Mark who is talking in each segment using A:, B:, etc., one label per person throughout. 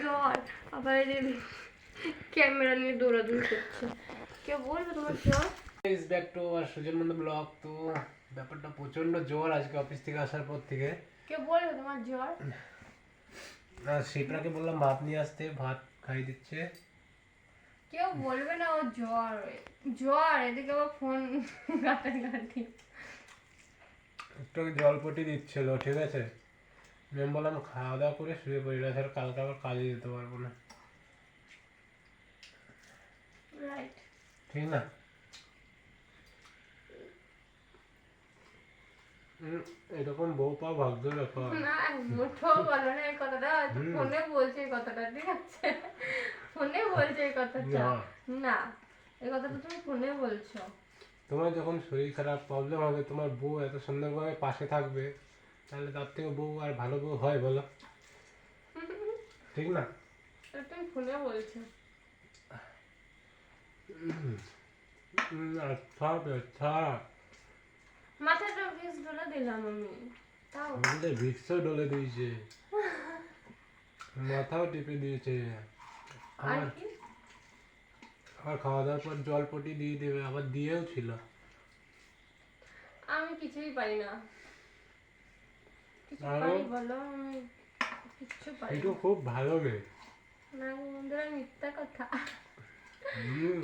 A: জ্বর, আবার ক্যামেরা নিয়ে দৌড়াদৌড়ি করছে। কেউ বলবে তোমার জ্বর?
B: Is back to our Sujan Mondal blog. তো ব্যাপারটা প্রচন্ড জ্বর আজকে অফিস থেকে আসার পর থেকে।
A: কেউ বলবে তোমার জ্বর?
B: আর শিপ্রাকে বললাম ভাত নিয়ে আসতে, ভাত খাই দিচ্ছে।
A: কেউ বলবে না ও জ্বর, জ্বর এদিকে আবার ফোন ঘাটাঘাটি।
B: একটু জলপটি দিচ্ছিল, ঠিক আছে। আমি বললাম খাওয়া দাওয়া করে শুয়ে পড়ি, না স্যার কালকে আবার কাজে যেতে পারবো না,
A: রাইট।
B: ঠিক না? এরকম বউ পাওয়া ভাগ্য ব্যাপার।
A: না মোটেও বলো না এই কথাটা, ফোনে বলছে এই কথাটা, ঠিক আছে? ফোনে বলছে এই কথাটা। না, এই কথাটা তুমি ফোনে বলছো।
B: তোমার যখন শরীর খারাপ প্রবলেম হবে, তোমার বউ এত সুন্দরভাবে পাশে থাকবে, তাহলে তার থেকে বউ আর ভালো বউ হয় বলো, ঠিক না?
A: তুমি ফোনে বলছো।
B: আচ্ছা আচ্ছা,
A: মাথাটা ভিজ ডলে দিলাম আমি, তাও
B: আমাদের ভিক্সও ডলে দিয়েছে, মাথাও টিপে দিয়েছে।
A: আর
B: আবার
A: কি?
B: আবার খাওয়া দাওয়ার পর জলপটি দিয়ে দেবে, আবার দিয়েও ছিল।
A: আমি কিছুই পারি না। কিছু
B: আরো
A: পারি বলো? আমি কিচ্ছু পারি
B: একটু
A: না।
B: খুব ভালো মেয়ে।
A: না গো বন্ধুরা, মিথ্যা কথা,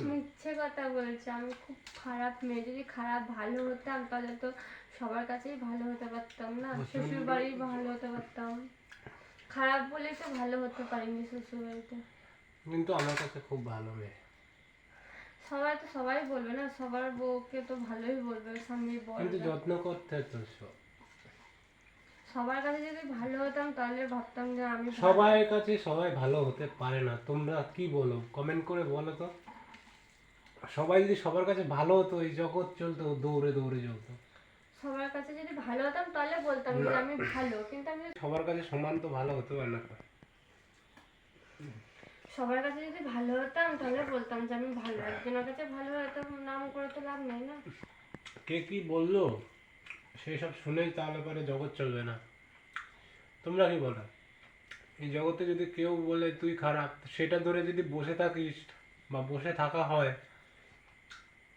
A: মিথ্যে কথা বলছে। আমি খুব খারাপ মেয়ে। যদি খারাপ ভালো হতাম তাহলে তো সবার কাছেই ভালো হতে পারতাম না, শ্বশুর বাড়ি ভালো হতে পারতাম। খারাপ বলেই তো ভালো হতে পারিনি শ্বশুর বাড়িতে।
B: কিন্তু আমার কাছে খুব ভালো মেয়ে।
A: সবাই তো সবাই বলবে না, সবার বউকে তো ভালোই বলবে, স্বামী
B: কিন্তু
A: বলবে।
B: যত্ন করতে হতো সব।
A: সবার কাছে যদি ভালো হতাম তাহলে ভাবতাম যে আমি ভালো।
B: সবার কাছে সবাই ভালো হতে পারে না, তোমরা কি বলো কমেন্ট করে বলো তো। সবাই যদি সবার কাছে ভালো হতো, এই জগৎ চলতো দৌড়ে দৌড়ে চলতো।
A: সবার কাছে যদি ভালো হতাম তাহলে বলতাম যে আমি ভালো, কিন্তু আমি
B: সবার কাছে সমান তো ভালো হতে পারে না।
A: সবার কাছে যদি ভালো হতাম তাহলে বলতাম যে আমি ভালো। একজনের কাছে ভালো হয়তো নাম করে তো লাভ নেই না।
B: কে কি বললো সেই সব শুনেই তাহলে পরে জগৎ চলবে না। তোমরা কি বলো? এই জগতে যদি কেউ বলে তুই খারাপ, সেটা ধরে যদি বসে থাকিস বা বসে থাকা হয়,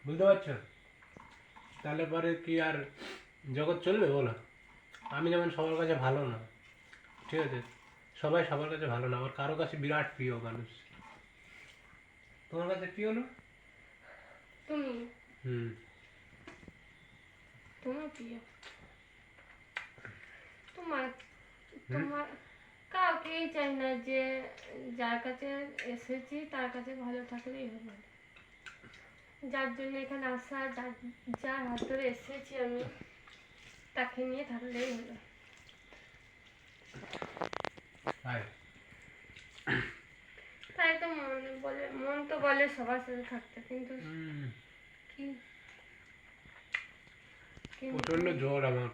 B: বুঝতে পারছো, তাহলে পরে কি আর জগৎ চলবে বলো? আমি যেমন সবার কাছে ভালো না, ঠিক আছে, সবাই সবার কাছে ভালো না, আবার কারো কাছে বিরাট প্রিয় মানুষ। তোমার কাছে প্রিয় না?
A: তুমি,
B: হুম।
A: তোমার প্রিয়, তোমার তোমার কাউকেই চাই না যে যার কাছে এসেছি তার কাছে ভালো থাকলেই হবে। যার জন্য এখানে আসা, যার হাত ধরে এসেছি আমি, তাকে নিয়ে থাকলেই হলো। তাই তো মন বলে, মন তো বলে সবার সাথে থাকতে, কিন্তু কি
B: প্রচন্ড জ্বর আমার,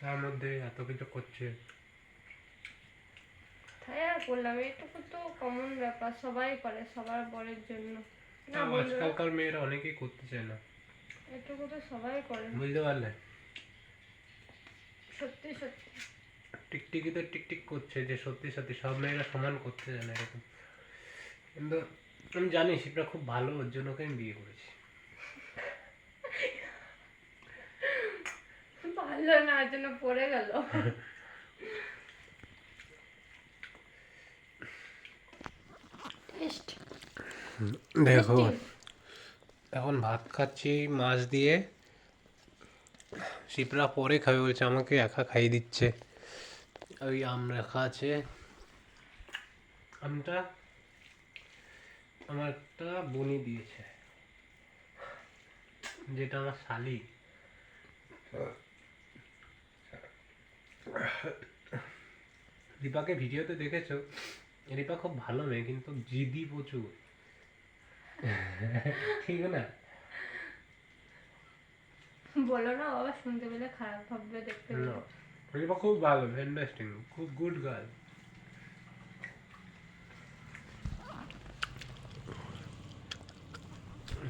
B: তার মধ্যে এত কিছু করছে।
A: তাই আর করলাম, এইটুকু তো কমন ব্যাপার, সবাই করে সবার বরের জন্য না
B: তাও
A: বন্ধুরা?
B: আজকালকার মেয়েরা অনেকেই করতে চায় না,
A: এটুকু তো সবাই করে,
B: বুঝতে পারলে?
A: সত্যি সত্যি।
B: টিকটিকি তো টিকটিক করছে যে সত্যি সত্যি সব মেয়েরা সমান করতে চায় না এরকম। কিন্তু আমি জানি সেটা খুব ভালো, ওর জন্য ওকে আমি বিয়ে করেছি।
A: ভালো না জন্য পড়ে গেল।
B: দেখো এখন ভাত খাচ্ছি মাছ দিয়ে, শিপ্রা পরে খাবে বলছে, আমাকে একা খাইয়ে দিচ্ছে। ওই আম রাখা আছে, আমটা আমার একটা বনি দিয়েছে, যেটা আমার শালি। রিপাকে ভিডিওতে দেখেছো, রিপা খুব ভালো মেয়ে কিন্তু জিদি প্রচুর, ঠিক না?
A: বলো না বাবা, শুনতে পেলে খারাপ ভাববে, দেখতে পেলে।
B: না, রিপা খুব ভালো, ইন্টারেস্টিং, খুব গুড গার্ল।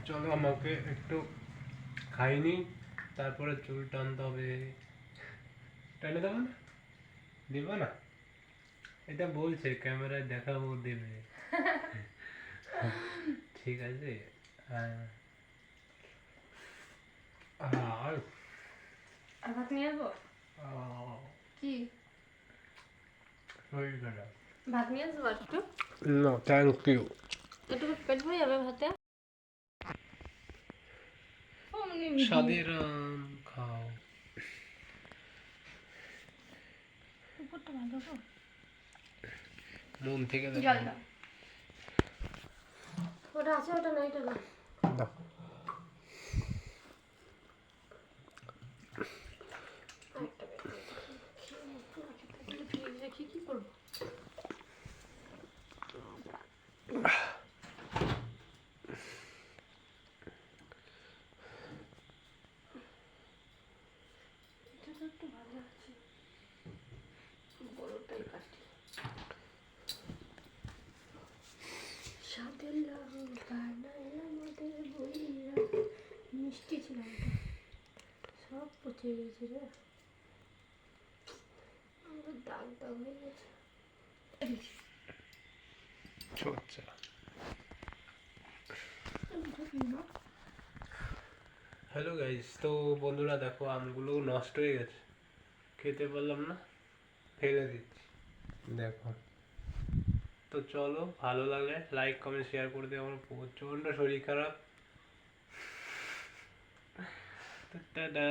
B: চলো আমাকে একটু খাইনি, তারপরে চুল টানতে হবে। টানে দেবো না? দেবো না? এটা বলছে ক্যামেরায় দেখাবো দেবে। ঠিক আছে। হ্যাঁ। আর
A: আর ভাত নিয়ে আসবো? কি
B: শরীর খারাপ।
A: ভাত নিয়ে আসবো একটু?
B: না থ্যাংক ইউ।
A: একটু পেট ভরে যাবে ভাতে?
B: স্বাদের আম খাও।
A: উপরটা ভালো গো।
B: মন থেকে
A: জল
B: দেখো।
A: দাও। ওটা আছে, ওটা নাই, এটা না।
B: দাও।
A: আরেকটা বের করে দেখি। ফ্রিজে রেখে কি করবো? এটা তো একটু ভালো আছে। বড়টাই কাটি। সাথে লঙ্কা নাইলাম ওদের বইরা। মিষ্টি ছিল ওটা, সব পচে গেছে রে। আমার দাগ দাগ হয়ে গেছে।
B: আচ্ছা। হ্যালো গাইস, তো বন্ধুরা দেখো আমগুলো নষ্ট হয়ে গেছে, খেতে পারলাম না, ফেলে দিচ্ছি। দেখো, তো চলো ভালো লাগলে লাইক কমেন্ট শেয়ার করে দিও। আমার প্রচণ্ড শরীর খারাপ। টাটা।